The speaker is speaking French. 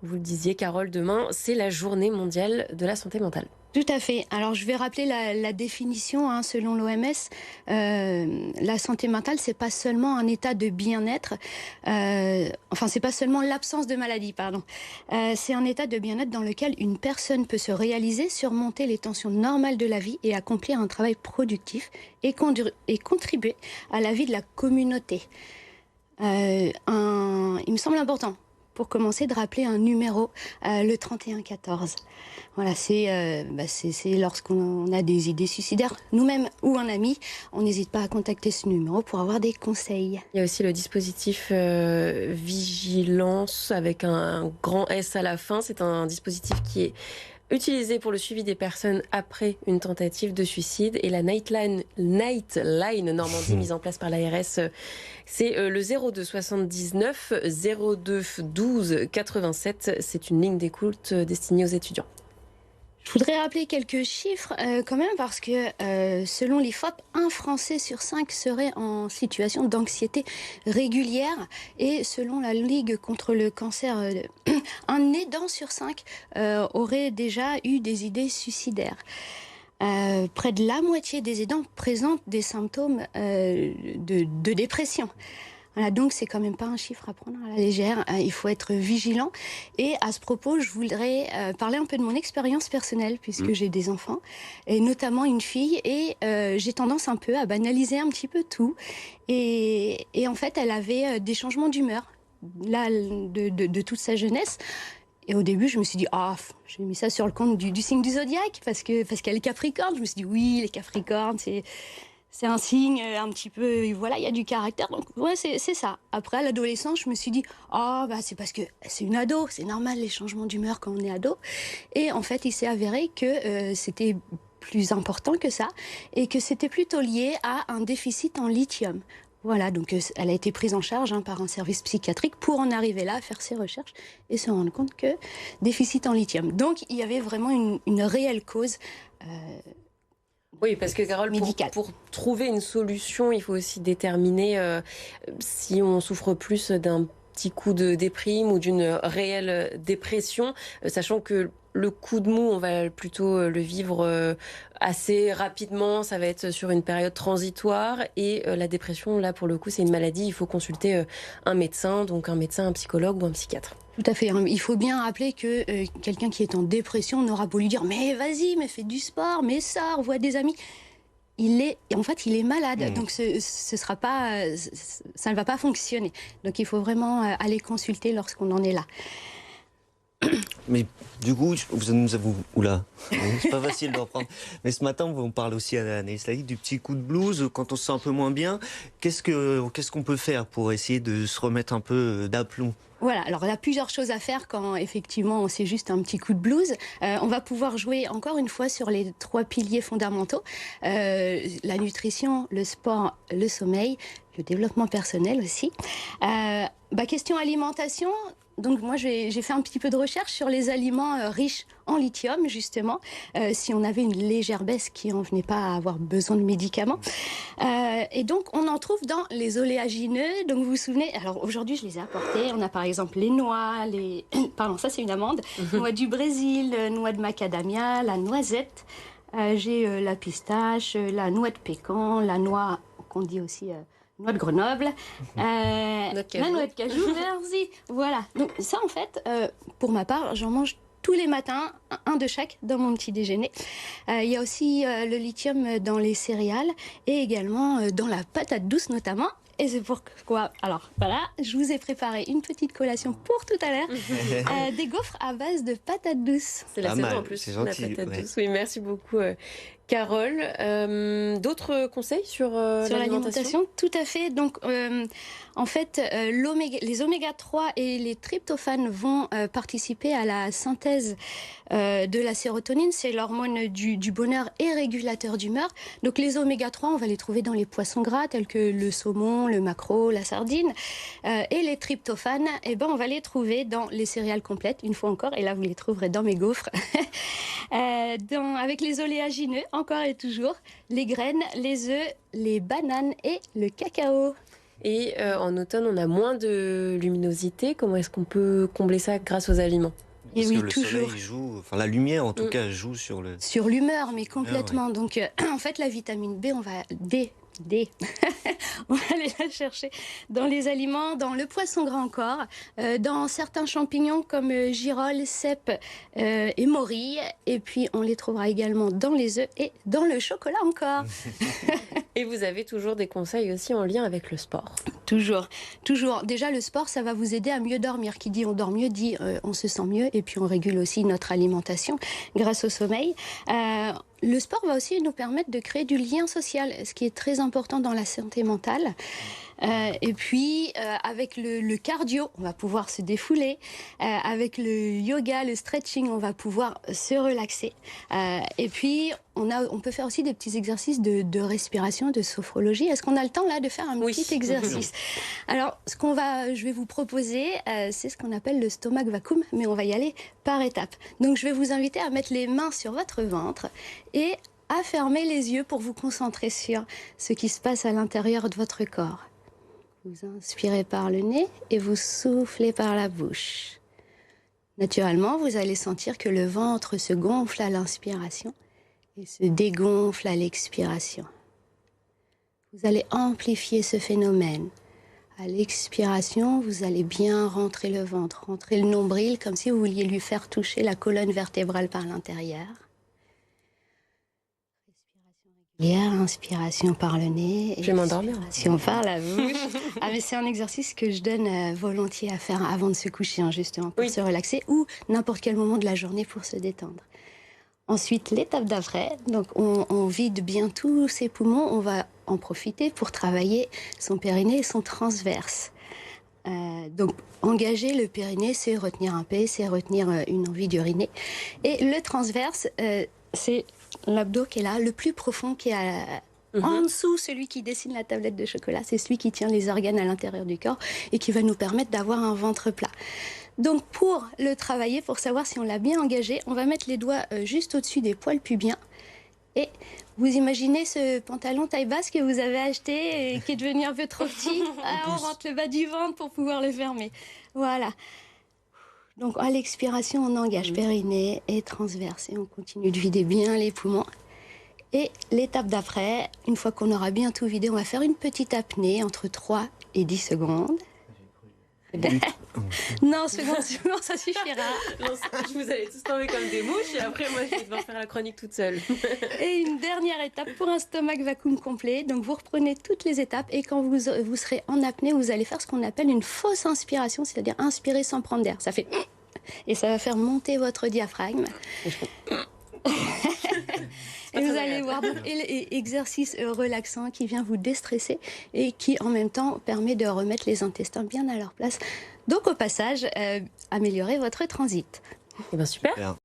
Vous le disiez, Carole, demain, c'est la journée mondiale de la santé mentale. Tout à fait. Alors, je vais rappeler la définition, hein, selon l'OMS. La santé mentale, c'est pas seulement un état de bien-être. C'est pas seulement l'absence de maladie, pardon. C'est un état de bien-être dans lequel une personne peut se réaliser, surmonter les tensions normales de la vie et accomplir un travail productif et contribuer à la vie de la communauté. Il me semble important, pour commencer, de rappeler un numéro, le 3114. Voilà, c'est lorsqu'on a des idées suicidaires, nous-mêmes ou un ami, on n'hésite pas à contacter ce numéro pour avoir des conseils. Il y a aussi le dispositif Vigilance avec un grand S à la fin. C'est un dispositif qui est utilisé pour le suivi des personnes après une tentative de suicide. Et la Nightline Normandie, mise en place par l'ARS, c'est le 02 79 02 12 87. C'est une ligne d'écoute destinée aux étudiants. Je voudrais rappeler quelques chiffres quand même parce que selon l'IFOP, un Français sur 5 serait en situation d'anxiété régulière et selon la Ligue contre le cancer, un aidant sur 5 aurait déjà eu des idées suicidaires. Près de la moitié des aidants présentent des symptômes de dépression. Voilà, donc c'est quand même pas un chiffre à prendre à la légère, il faut être vigilant. Et à ce propos, je voudrais parler un peu de mon expérience personnelle, puisque j'ai des enfants, et notamment une fille, et j'ai tendance un peu à banaliser un petit peu tout. Et en fait, elle avait des changements d'humeur, là, de toute sa jeunesse. Et au début, je me suis dit, j'ai mis ça sur le compte du signe du zodiaque, parce qu'elle est Capricorne. Je me suis dit, oui, les Capricornes, c'est un signe un petit peu, voilà, il y a du caractère, donc ouais, c'est ça. Après, à l'adolescence, je me suis dit, c'est parce que c'est une ado, c'est normal les changements d'humeur quand on est ado. Et en fait, il s'est avéré que c'était plus important que ça, et que c'était plutôt lié à un déficit en lithium. Voilà, donc elle a été prise en charge par un service psychiatrique pour en arriver là, à faire ses recherches et se rendre compte que déficit en lithium. Donc, il y avait vraiment une réelle cause Oui, parce que Carole, pour trouver une solution, il faut aussi déterminer si on souffre plus d'un petit coup de déprime ou d'une réelle dépression, sachant que le coup de mou, on va plutôt le vivre assez rapidement, ça va être sur une période transitoire, et la dépression, là pour le coup, c'est une maladie, il faut consulter un médecin, donc un médecin, un psychologue ou un psychiatre. Tout à fait. Il faut bien rappeler que quelqu'un qui est en dépression n'aura beau lui dire « mais vas-y, mais fais du sport, mais sors, vois des amis ». Il est malade, donc ça ne va pas fonctionner. Donc il faut vraiment aller consulter lorsqu'on en est là. Mais du coup, nous avons... Oula, c'est pas facile d'en prendre. Mais ce matin, on parle aussi à Anaïs Laïc du petit coup de blues quand on se sent un peu moins bien. Qu'est-ce qu'on peut faire pour essayer de se remettre un peu d'aplomb ? Voilà, alors il y a plusieurs choses à faire quand effectivement c'est juste un petit coup de blues. On va pouvoir jouer encore une fois sur les 3 piliers fondamentaux. La nutrition, le sport, le sommeil, le développement personnel aussi. Question alimentation. Donc moi j'ai fait un petit peu de recherche sur les aliments riches en lithium justement, si on avait une légère baisse qui en venait pas à avoir besoin de médicaments. Et donc on en trouve dans les oléagineux. Donc vous vous souvenez, alors aujourd'hui je les ai apportés. On a par exemple les noix, pardon, ça c'est une amande, noix du Brésil, noix de macadamia, la noisette. J'ai la pistache, la noix de pécan, la noix qu'on dit aussi noix de Grenoble, la noix de cajou, merci. Voilà, donc ça en fait, pour ma part, j'en mange tous les matins, un de chaque dans mon petit déjeuner. Il y a aussi le lithium dans les céréales et également dans la patate douce notamment. Et c'est pourquoi, alors voilà, je vous ai préparé une petite collation pour tout à l'heure, des gaufres à base de patates douces. C'est la saison en plus, c'est gentil, la patate douce. Oui, merci beaucoup Carole. D'autres conseils sur l'alimentation ? Tout à fait. Donc, en fait, les oméga 3 et les tryptophanes vont participer à la synthèse de la sérotonine. C'est l'hormone du bonheur et régulateur d'humeur. Donc, les oméga 3, on va les trouver dans les poissons gras tels que le saumon, le maquereau, la sardine. Et les tryptophanes, on va les trouver dans les céréales complètes, une fois encore. Et là, vous les trouverez dans mes gaufres. Avec les oléagineux, encore et toujours, les graines, les œufs, les bananes et le cacao. Et en automne, on a moins de luminosité. Comment est-ce qu'on peut combler ça grâce aux aliments? Et Parce oui, que le toujours. soleil joue, enfin la lumière en tout cas joue sur le... Sur l'humeur, mais complètement. ouais. Donc, en fait, la vitamine B, on va... D. On va aller la chercher dans les aliments, dans le poisson gras encore, dans certains champignons comme girolles, cèpes et morilles. Et puis, on les trouvera également dans les œufs et dans le chocolat encore. Et vous avez toujours des conseils aussi en lien avec le sport? Toujours, toujours. Déjà, le sport, ça va vous aider à mieux dormir. Qui dit on dort mieux, dit on se sent mieux. Et puis, on régule aussi notre alimentation grâce au sommeil. Le sport va aussi nous permettre de créer du lien social, ce qui est très important dans la santé mentale. Et puis, avec le cardio, on va pouvoir se défouler. Avec le yoga, le stretching, on va pouvoir se relaxer. Et puis, on peut faire aussi des petits exercices de respiration, de sophrologie. Est-ce qu'on a le temps là de faire un petit exercice? Alors, je vais vous proposer, c'est ce qu'on appelle le stomach vacuum, mais on va y aller par étapes. Donc, je vais vous inviter à mettre les mains sur votre ventre et à fermer les yeux pour vous concentrer sur ce qui se passe à l'intérieur de votre corps. Vous inspirez par le nez et vous soufflez par la bouche. Naturellement, vous allez sentir que le ventre se gonfle à l'inspiration et se dégonfle à l'expiration. Vous allez amplifier ce phénomène. À l'expiration, vous allez bien rentrer le ventre, rentrer le nombril comme si vous vouliez lui faire toucher la colonne vertébrale par l'intérieur. Inspiration par le nez. Je vais m'endormir. Expiration par la bouche. Mais c'est un exercice que je donne volontiers à faire avant de se coucher, justement, pour se relaxer, ou n'importe quel moment de la journée pour se détendre. Ensuite, l'étape d'après, donc on vide bien tous ses poumons, on va en profiter pour travailler son périnée et son transverse. Donc, engager le périnée, c'est retenir un P, c'est retenir une envie d'uriner. Et le transverse, c'est l'abdos qui est là, le plus profond, qui est en dessous, celui qui dessine la tablette de chocolat. C'est celui qui tient les organes à l'intérieur du corps et qui va nous permettre d'avoir un ventre plat. Donc, pour le travailler, pour savoir si on l'a bien engagé, on va mettre les doigts juste au-dessus des poils pubiens. Et vous imaginez ce pantalon taille basse que vous avez acheté et qui est devenu un peu trop petit. On rentre le bas du ventre pour pouvoir le fermer. Voilà. Donc, à l'expiration, on engage périnée et transverse. Et on continue de vider bien les poumons. Et l'étape d'après, une fois qu'on aura bien tout vidé, on va faire une petite apnée entre 3 et 10 secondes. Non, seconde, ça suffira. Vous allez tous tomber comme des mouches et après, moi, je vais devoir faire la chronique toute seule. Et une dernière étape pour un stomach vacuum complet. Donc, vous reprenez toutes les étapes et quand vous serez en apnée, vous allez faire ce qu'on appelle une fausse inspiration, c'est-à-dire inspirer sans prendre d'air. Ça fait... Et ça va faire monter votre diaphragme. Et vous allez voir, donc, exercice relaxant qui vient vous déstresser et qui en même temps permet de remettre les intestins bien à leur place. Donc au passage, améliorer votre transit. Eh bien super.